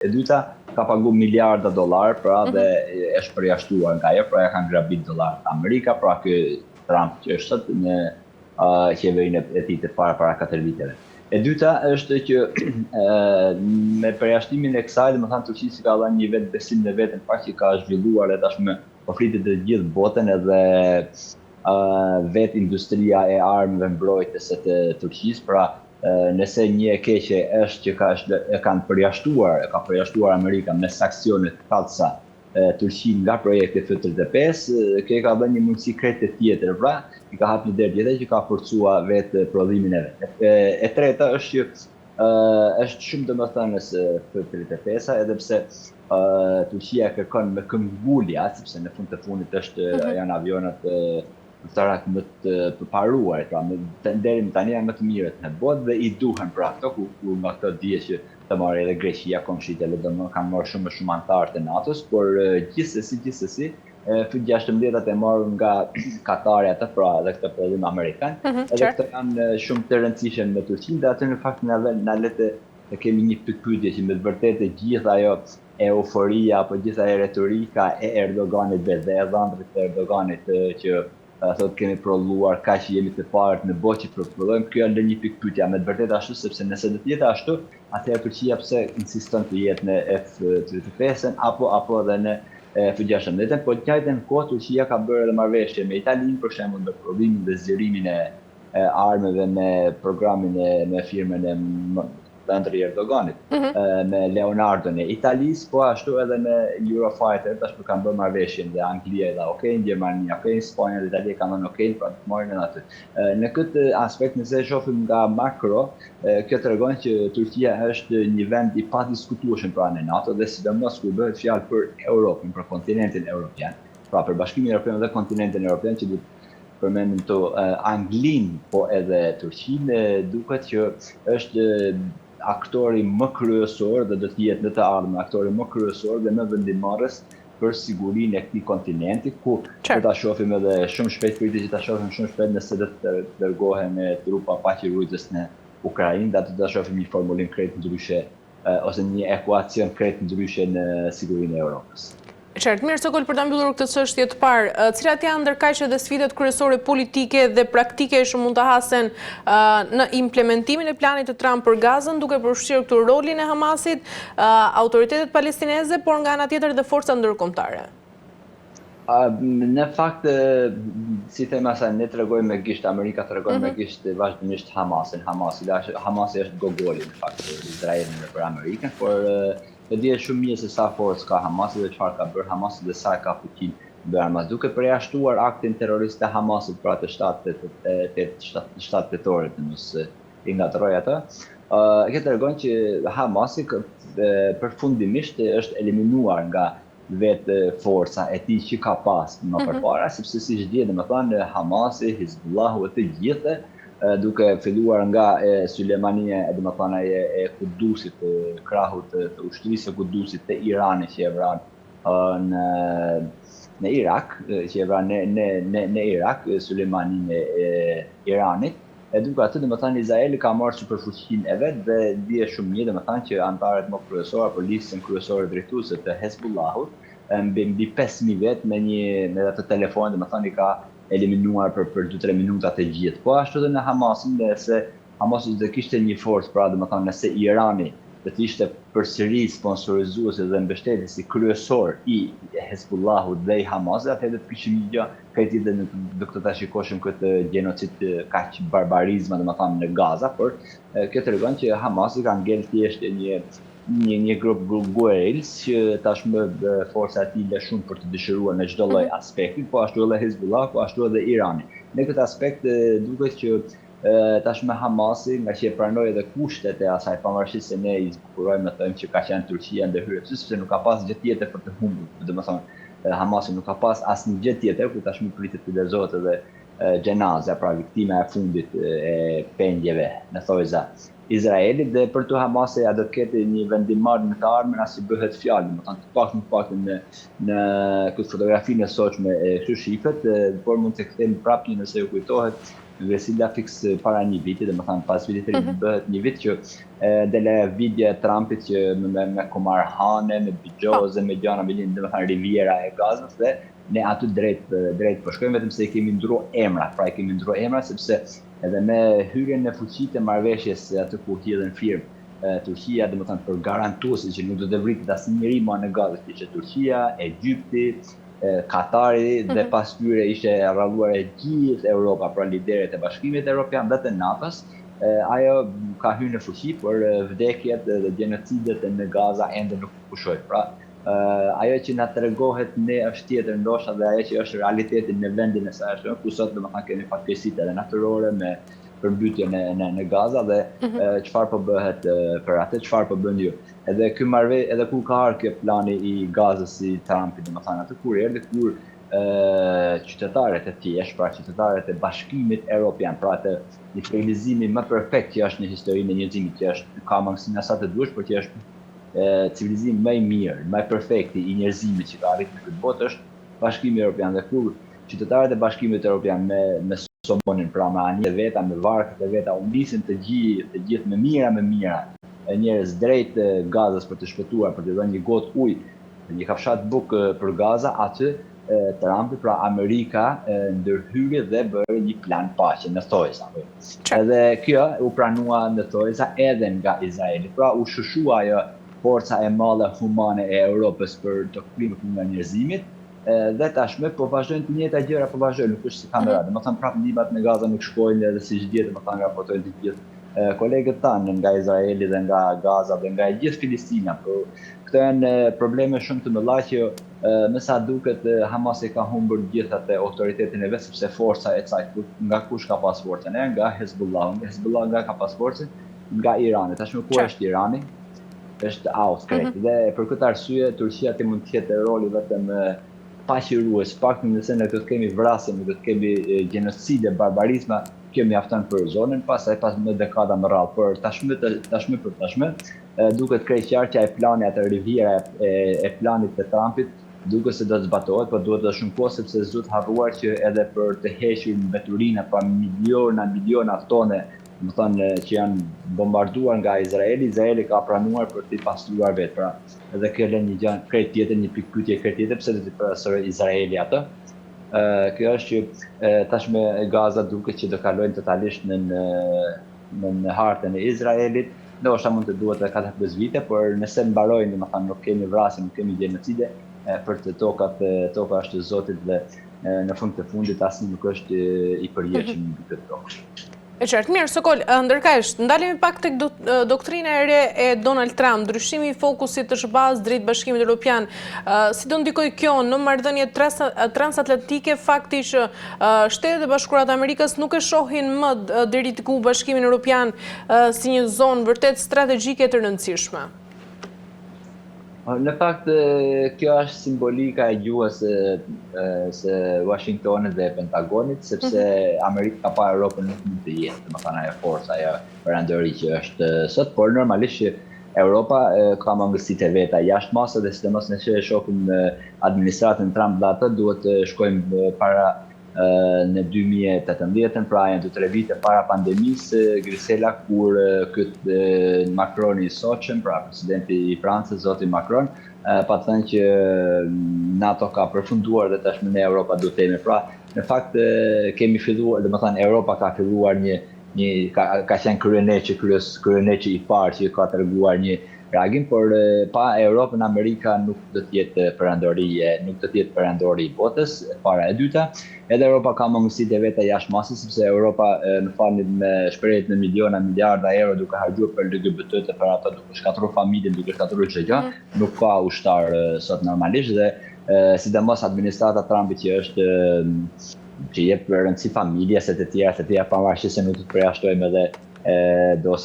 E dyta, ka pagu miliarda dollar, pra dhe është përjashtuar nga ajo, pra ja kanë grabit dollar Amerika, pra ky Trump që është sot në qeverinë e tij të para 4 viteve. E dyta është që me përjashtimin e kësaj, domethënë Turqia si ka dhënë një vetë besim në veten, fakt që ka zhvilluar e tashmë po flitet të gjithë botën edhe vetë industria e armëve mbrojtëse të Turqisë, pra nëse një e keqe është që ka përjashtuar Amerika me sanksione të kallësa Turqinë nga projekti F-35, kjo ka dhënë një mundësi krete tjetër, pra i ka hapur një derë tjetër që ka forcuar vetë prodhimin e vet. E treta është që është shumë domethënës F-35, edhe pse Turqia kërkon me këmbgulja, sepse në fund të fundit janë avionat ushtarak më të përparuar, pra deri më tani janë më të mirët në botë dhe i duhen pra këto, ku nga këto dihet që të marrë edhe Greqia, komshit e domethënë kanë marrë shumë anëtarë të NATO-s, por gjithsesi F-16 e marrë nga Katari atë, pra edhe këtë prodhim amerikan, edhe këto janë shumë të rëndësishëm me Turqinë, dhe aty në fakt na le të kemi një pyetje që me të vërtetë gjithë ajo euforia apo gjithë ajo retorika e Erdoganit dhe dhëndrit e Erdoganit që thotë kemi prodhuar kaq jemi të parët në botë që prodhojmë, kjo është një pikë pyetje, me të vërtetë ashtu, sepse nëse do të jetë ashtu, atëherë Turqia pse insiston të jetë në F-35 apo edhe në F-16, po në të njëjtën kohë Turqia ka bërë edhe marrëveshje me Italinë për shembull në prodhimin dhe zgjerimin e armëve me programin me firmën e Andrej Erdoganit, me Leonardo në Italisë, po ashtu edhe me Eurofighter, tashmë kanë bërë marrëveshjen dhe Anglia dhe okay, Gjermania, okay, Spanja dhe Italia kanë thënë okay, pra të marrin edhe aty. Në këtë aspekt nëse shohim nga makro, kjo tregon që Turqia është një vend i padiskutueshëm pranë NATO dhe sidomos kur bëhet fjalë për Europën, për kontinentin evropian, pra për Bashkimin Evropian dhe kontinentin evropian që përmendim të Anglinë, po edhe Turqinë, duket që është aktori më kryesor dhe do të jetë në të ardhmen aktori më kryesor dhe më vendimarrës për sigurinë e këtij kontinenti, ku do ta shohim edhe shumë shpejt, pritet që ta shohim shumë shpejt nëse do të dërgohen trupa paqërujtës në Ukrainë, do ta shohim një formulim krejt ndryshe ose një ekuacion krejt ndryshe në sigurinë e Europës. Qartë, mirë Sokol, për ta mbyllur këtë çështje të parë, cilat janë ndërkaq edhe sfidat kryesore politike dhe praktike që mund të hasen në implementimin e planit të Trump për Gazën, duke përfshirë këtu rolin e Hamasit, autoritetet palestineze, por nga ana tjetër dhe forca ndërkombëtare? Në fakt, si thema sa ne tregojmë me gisht, Amerika tregon me gisht vazhdimisht Hamasin. Hamasi është gogoli në fakt për Izraelin dhe për Amerikën, por e dihet shumë mirë se sa forcë ka Hamasi dhe çfarë ka bërë Hamasi dhe sa ka fuqi bërë Hamas, duke përjashtuar aktin terrorist të Hamasit pra të 7 tetorit, nëse i ngatroj atë. Kjo tregon që Hamasi përfundimisht është eliminuar nga vetë forca e tij që ka pas më përpara, sepse siç dihet, domethënë Hamasi, Hizbullahu e të gjithë duke filluar nga Sulejmania, domethënë e Kudusit, krahut të ushtrisë së Kudusit të Iranit që e vran në Irak, që e vran në Irak, Sulejmanin e Iranit. Duke atë, domethënë Izraeli ka marrë superfuqinë e vet dhe dihet shumë mirë, domethënë që anëtarët më kryesorë apo listën kryesore drejtuese të Hezbollahut mbi 5000 vet me atë telefon, domethënë i ka eliminuar për 2-3 minuta të gjithë. Po ashtu edhe në Hamasin, se Hamasi do kishte një forcë, pra domethënë nëse Irani do të ishte përsëri sponsorizuesi dhe mbështetësi kryesor i Hezbollahut dhe i Hamasit, atëherë do të kishim një gjë krejt dhe do të ta shikoshim këtë gjenocid kaq barbarizma domethënë në Gaza, por kjo tregon që Hamasi ka ngel thjesht një grup guerrills që tashmë forca e tij le shumë për të dëshiruar në çdo lloj aspekti, po ashtu edhe Hezbollah, po ashtu edhe Irani. Në këtë aspekt duket që tashmë Hamasi, nga që e pranoi edhe kushtet e asaj, pavarësisht se ne i zbukurojmë të thëmë që ka qenë Turqia ndërhyrë, sepse nuk ka pas gjë tjetër për të humbur. Domethënë Hamasi nuk ka pas asnjë gjë tjetër, ku tashmë pritet të lezohet edhe gjenaza, pra viktima e fundit e pendjeve në thojza Izraelit, dhe për të Hamasi do të ketë një vendimar në të ardhmen as i bëhet fjalë, domethënë të paktën në këtë fotografinë e sotshme e këtyre shifrave, por mund të kthejmë prapë nëse ju kujtohet Vesila fix para një viti, dhe më thanë pas vitit të ri bëhet një vit që dele video e Trumpit që me Kumar Hane, me Bijoze, me Gjana Milin, dhe më thanë Riviera e Gazës, dhe ne aty drejt po shkojmë, vetëm se i kemi ndru emra, pra i kemi ndru emra, sepse edhe me hyrjen në fuqit e marrëveshjes aty ku hidhen firmë Turqia, dhe më thanë për garantuesi që nuk do të vritet asnjë njeri më në Gazë, ishte Turqia, Egypti, Katari dhe pas tyre ishte rralluar e gjithë Europa, pra lideret e Bashkimit Evropian dhe të NATO-s. Ajo ka hyrë në fuqi, por vdekjet dhe genocidet në Gaza ende nuk pushojnë. Pra, ajo që na tregohet ne është tjetër ndoshta dhe ajo që është realiteti në vendin e saj është, ku sot domethënë kemi fatkeqësitë edhe natyrore me përmbytje në Gaza dhe çfarë po bëhet për atë, çfarë po bën ju. Edhe kur ka ardhur kjo plani i Gazës i Trumpit, domethënë atë kur erdhi, kur qytetarët e thjeshtë, pra qytetarët e Bashkimit Evropian, pra atë një civilizimi më perfekt që është në historinë e njerëzimit, që është ka mangësinë sa të duash, por që është civilizimi më i mirë, më perfekt i njerëzimit që ka arritur në këtë botë është Bashkimi Evropian. Dhe kur qytetarët e Bashkimit Evropian me Somonin, pra me anijët e veta, me varkët e veta, u nisin të gjithë me mira njerëz drejt Gazës për të shpëtuar, për të dhënë një gotë ujë, një kafshat bukë për Gaza, aty Trumpi, pra Amerika, ndërhyri dhe bëri një plan paqe në thojza. Edhe kjo u pranua në thojza edhe nga Izraeli, pra u shushua ajo forca e madhe humane e Europës për të kthyer nga njerëzimit. Dhe tashmë po vazhdojnë të njëjta gjëra, po vazhdojnë, nuk është si kamera. Domethënë prapë ndihmat në Gaza nuk shkojnë edhe siç dihet, domethënë raportojnë të gjithë kolegët tanë nga Izraeli dhe nga Gaza dhe nga gjithë Filistina. Por këto janë probleme shumë të mëdha që me sa duket Hamas e ka humbur gjithë atë autoritetin e vet, sepse forca e saj nga kush ka pas forcën? Nga Hezbollah. Hezbollah nga ka pas forcën? Nga Irani. Tashmë ku është Irani? Është aushtret. Dhe për këtë arsye Turqia mund të ketë roli vetëm paqërues, pak nëse ne do të kemi vrasje, ne do të kemi gjenocide, barbarizma, kjo mjafton për zonën, pastaj pas një dekada më radh, por tashmë duket krejt qartë që ai plani atë Riviera e planit të Trumpit duket se do të zbatohet, por duhet të shumë kohë sepse s'do të harruar që edhe për të hequr mbeturina, pa miliona tone, më thonë që janë bombarduar nga Izraeli ka pranuar për t'i pastruar vetë. Pra, edhe kjo lën një gjë krejt tjetër, një pikë pyetje krejt tjetër, pse do t'i pasojë Izraeli atë. Kjo është që tashmë Gaza duket që do kalojnë totalisht në hartën e Izraelit. Ndoshta mund të duhet edhe 4-5 vite, por nëse mbarojnë, domethënë nuk kemi vrasje, nuk kemi genocide, për të toka është e Zotit dhe në fund të fundit asnjë nuk është i përjetshëm në këtë tokë. E qartë, mirë, Sokol, ndërkajsht, ndalemi pak tek doktrina e re e Donald Trump, ndryshimi i fokusit të shbaz drejt Bashkimit Evropian. Si do ndikoj kjo në marrëdhëniet transatlantike, fakti që Shtetet e Bashkuara të Amerikës nuk e shohin më deri ku Bashkimin Evropian si një zonë vërtet strategjike të rëndësishme? Në fakt, kjo është simbolika e gjuhës së Washingtonit dhe Pentagonit, sepse Amerika pa Europën nuk mund të jetë, domethënë ajo forca, ajo perandori që është sot, por normalisht që Europa ka mangësitë e veta jashtë masës dhe sidomos nëse e shohim administratën Trump dhe atë, duhet të shkojmë para në 2018, pra janë 2-3 vite para pandemisë, Grisela, kur këtë Macron i soqëm, pra presidenti i Francës, zoti Macron, pa thënë që NATO ka përfunduar dhe tashmë ne Europa duhet të jemi. Pra, në fakt kemi filluar, domethënë Europa ka filluar ka qenë kryeneçi i parë që ka treguar një reagim, por pa Europën, Amerika nuk do të jetë perandori i botës, para e dyta. Edhe Europa ka mangësitë e veta jashtë masës, sepse Europa në falin me shprehjet në miliarda euro duke harxhuar për LGBT, për ata duke shkatruar familjen, duke shkatruar çdo gjë, nuk ka ushtar sot normalisht dhe sidomos administrata Trumpit që jep rëndësi familjes e të tjera pavarësisht se nuk të përjashtojmë edhe dosje